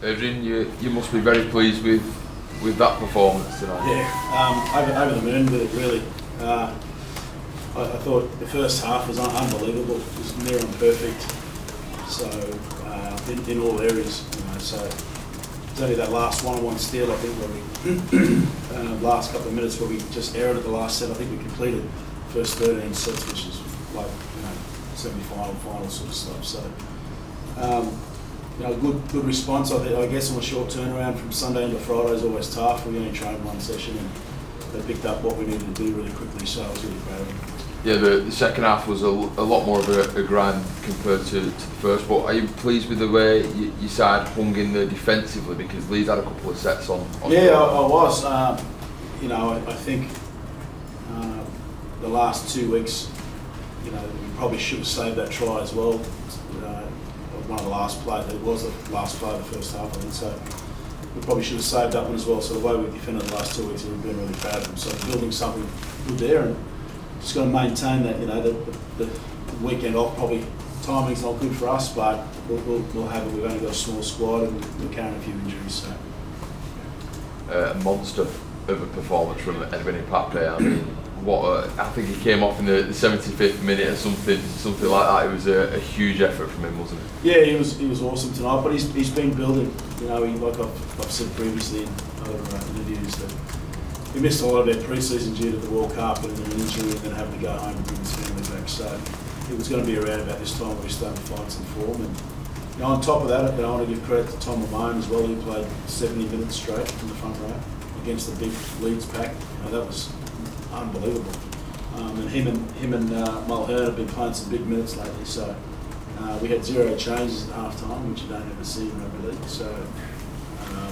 Adrian, you must be very pleased with that performance tonight. Yeah, over the moon with it, really. I thought the first half was unbelievable. It was near on perfect. So in all areas, So it's only that last one-on-one steal, I think, where we last couple of minutes where we just erred at the last set. I think we completed the first 13 sets, which is like semi-final, final sort of stuff. So good response. I guess on a short turnaround from Sunday into Friday is always tough. We only trained one session and they picked up what we needed to do really quickly. So I was really proud of them. Yeah, the second half was a lot more of a grind compared to the first, but are you pleased with the way your side hung in there defensively, because Leeds had a couple of sets on Yeah, I was. I think the last 2 weeks, we probably should have saved that try as well. One of the last plays, it was the last play of the first half, I think, so we probably should have saved that one as well. So the way we defended the last 2 weeks, we've been really proud of them. So building something good there, and just got to maintain that. The weekend off, probably timing's not good for us, but we'll have it. We've only got a small squad and we're carrying a few injuries. So a monster of a performance from Adrian Lam. I mean, I think he came off in the 75th minute or something like that. It was a huge effort from him, wasn't it? Yeah, he was awesome tonight. But he's been building. Like I've said previously in other interviews, that he missed a lot of their pre-season due to the World Cup and an injury, and then having to go home and bring his family back. So it was going to be around about this time where we started to find some form. And on top of that, I want to give credit to Tom Ramone as well. He played 70 minutes straight from the front row against the big Leeds pack. That was unbelievable. And him and Mulhern have been playing some big minutes lately. So we had 0 changes at half time, which you don't ever see in rugby league. So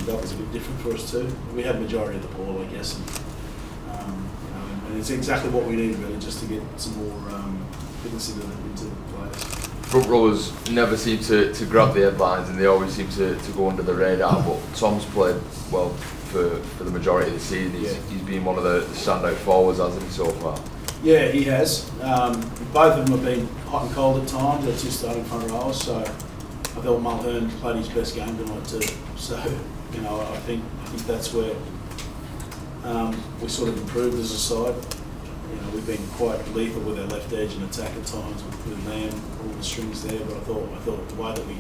that was a bit different for us too. We had majority of the ball, I guess, and it's exactly what we need really, just to get some more fitness into the players. Front rowers never seem to grab the headlines, and they always seem to go under the radar. But Tom's played well for the majority of the season. He's been one of the standout forwards, hasn't he, so far? Yeah, he has. Both of them have been hot and cold at times. They're 2 starting front rowers, so I thought Mulhern played his best game tonight too. So I think that's where we sort of improved as a side. We've been quite lethal with our left edge and attack at times with Lam, all the strings there. But I thought the way that we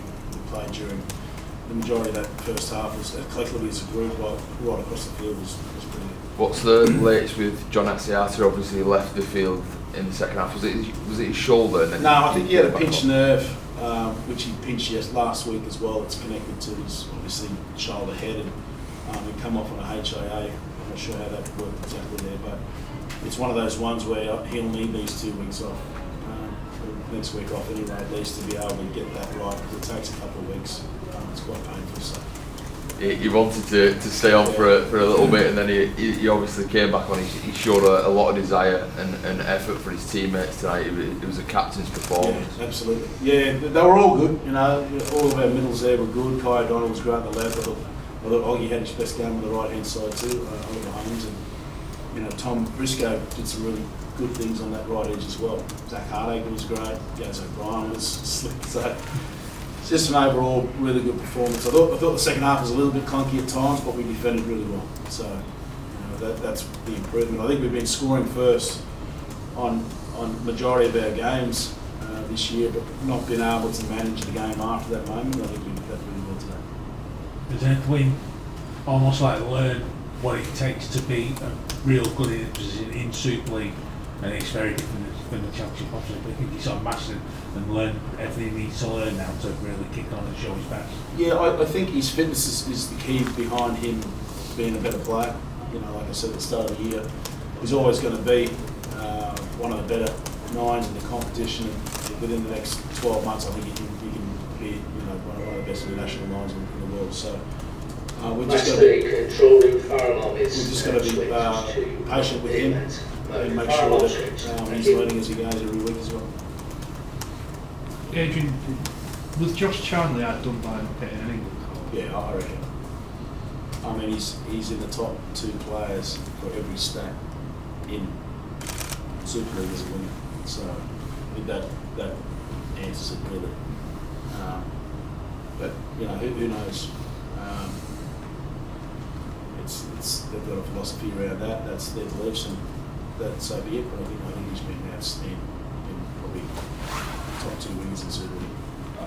played during the majority of that first half was collectively as a group, right across the field, was brilliant. What's the latest with John Asiata? Obviously, he left the field in the second half. Was it his shoulder? And then no, I think he had a pinched nerve, which he pinched last week as well. It's connected to his obviously shoulder head, and he come off on a HIA. I'm not sure how that worked exactly there, but it's one of those ones where he'll need these 2 weeks off, next week off anyway, at least, to be able to get that right, because it takes a couple of weeks. It's quite painful. So he wanted to stay on for a little bit, and then he obviously came back on. He showed a lot of desire and effort for his teammates tonight. It was a captain's performance. Yeah, absolutely. Yeah, they were all good. All of our middles there were good. Kai O'Donnell was great on the left. I thought Oggie had his best game on the right hand side too. Oliver Holmes and Tom Briscoe did some really good things on that right edge as well. Zach Hardacre was great. Gaz O'Brien was slick. So it's just an overall really good performance. I thought the second half was a little bit clunky at times, but we defended really well. So that's the improvement. I think we've been scoring first on majority of our games this year, but not been able to manage the game after that moment. I think we did that really well today. Does anyone almost like learn what it takes to be a real good in position in Super League? And it's very different than the Championship, obviously. I think he's sort of mastered and learned everything he needs to learn now to really kick on and show his best. Yeah, I think his fitness is the key behind him being a better player. Like I said at the start of the year, he's always going to be one of the better nines in the competition. And within the next 12 months, I think he can be one of the best international nines in the world. So we've just got to be patient with him and make sure that he's learning as he goes every week as well. Adrian, was Josh Charnley outdone by not getting an England call? Yeah, I reckon. I mean, he's in the top 2 players for every stat in Super League as a winner. So I think that answers it really. But who knows? They've got a philosophy around that. That's their beliefs, and that's so be it. But I think he's been outstanding. Probably top 2 wingers in Super League.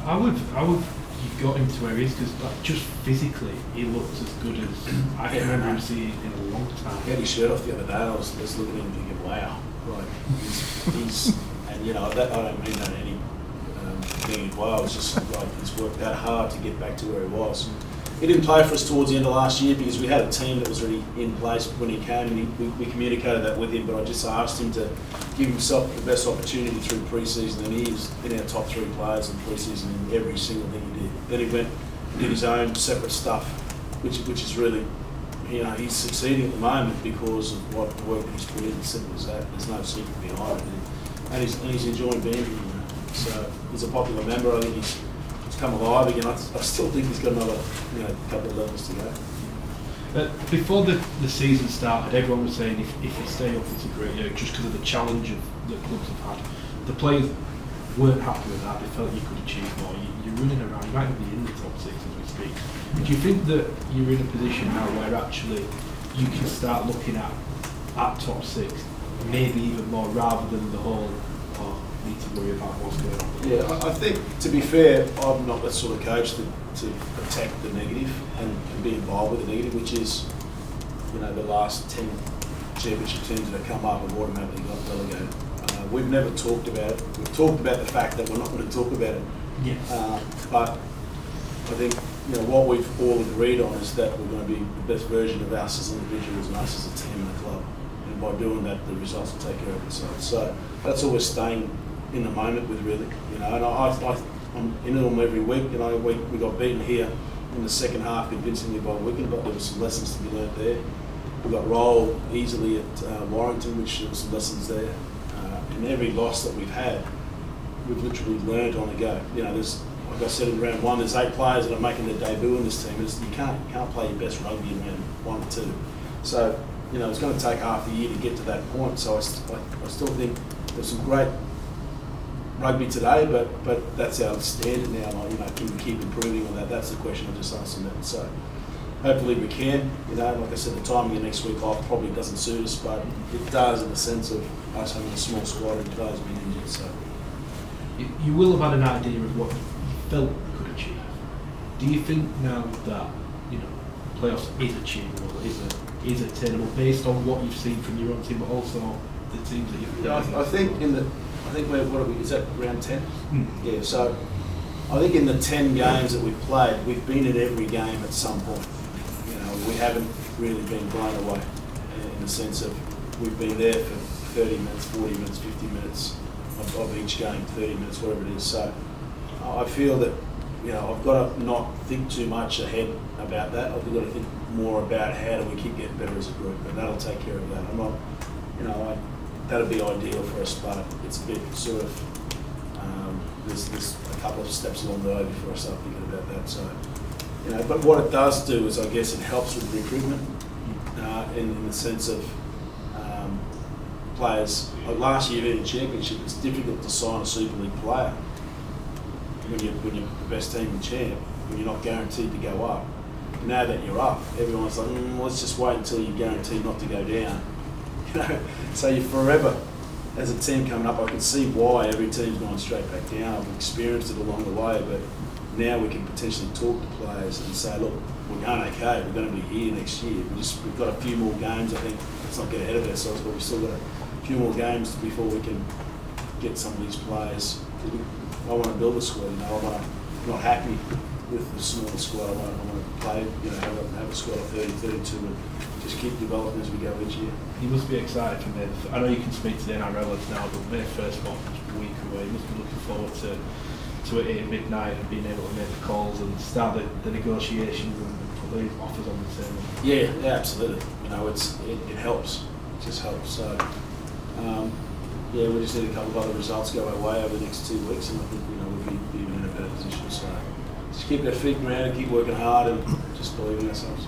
How have you got him to where he is? Because just physically, he looks as good as I can remember him seeing in a long time. He had his shirt off the other day, and I was just looking at him thinking, wow, like he's and you know that I don't mean that any being well. It's just like he's worked that hard to get back to where he was. He didn't play for us towards the end of last year because we had a team that was already in place when he came, and we communicated that with him. But I just asked him to give himself the best opportunity through pre-season, and he is in our top 3 players in pre-season in every single thing he did. Then he went and did his own separate stuff, which is really, you know, he's succeeding at the moment because of what work he's put in. As simple as that. There's no secret behind it, and he's enjoying being here. You know. So he's a popular member. I think he's come alive again. I still think he's got another, couple of levels to go. Before the season started, everyone was saying if you stay up, it's a great year, just because of the challenge that clubs have had. The players weren't happy with that. They felt you could achieve more. You're running around. You might not be in the top 6 as we speak. Do you think that you're in a position now where actually you can start looking at top 6, maybe even more, rather than the whole need to worry about what's going on? Yeah, I think, to be fair, I'm not that sort of coach to attack the negative and be involved with the negative, which is, the last 10 championship teams that have come up have automatically got relegated. We've never talked about it. We've talked about the fact that we're not going to talk about it. Yes. But I think, what we've all agreed on is that we're going to be the best version of us as individuals and us as a team and a club. And by doing that, the results will take care of themselves. So that's always staying in the moment with, really, and I'm in them every week. We got beaten here in the second half convincingly by Wigan, but there were some lessons to be learnt there. We got rolled easily at Warrington, which there were some lessons there. And every loss that we've had, we've literally learned on the go. There's, like I said in round 1, there's 8 players that are making their debut in this team. You can't play your best rugby in round 1 or 2. So it's going to take half the year to get to that point. So I still think there's some great rugby today, but that's our standard now. Can we keep improving on that? That's the question I just asked them. So hopefully we can. Like I said, the timing of next week off probably doesn't suit us, but it does in the sense of us having a small squad and players being injured. So you will have had an idea of what you felt you could achieve. Do you think now that playoffs is achievable, is attainable based on what you've seen from your own team, but also the teams that you've played? I think is that round 10? Yeah, so I think in the 10 games that we've played, we've been in every game at some point. We haven't really been blown away in the sense of we've been there for 30 minutes, 40 minutes, 50 minutes of each game, 30 minutes, whatever it is. So I feel that, I've got to not think too much ahead about that. I've got to think more about how do we keep getting better as a group, and that'll take care of that. I'm not, that'd be ideal for us, but it's a bit sort of, there's a couple of steps along the way before I start thinking about that. So, but what it does do is, I guess, it helps with recruitment in the sense of players. Like last year in the championship, it's difficult to sign a Super League player when you're the best team in champ, when you're not guaranteed to go up. Now that you're up, everyone's like, let's just wait until you're guaranteed not to go down. So you're forever as a team coming up. I can see why every team's gone straight back down. I've experienced it along the way, but now we can potentially talk to players and say, look, we're going okay, we're going to be here next year. We've got a few more games. I think let's not get ahead of ourselves, but we've still got a few more games before we can get some of these players. I want to build a squad. I'm not happy with the smaller squad. I want to play, have a squad of 30, 32, and just keep developing as we go each year. You must be excited for May. I know you can speak to the NRLers now, but May 1st a week away. You must be looking forward to it at midnight and being able to make the calls and start the negotiations and put the offers on the table. Yeah, absolutely. It helps. It just helps. So, we just need a couple of other results go our way over the next 2 weeks, and I think we'll be even in a better position. So, just keep our feet grounded, keep working hard, and just believe in ourselves.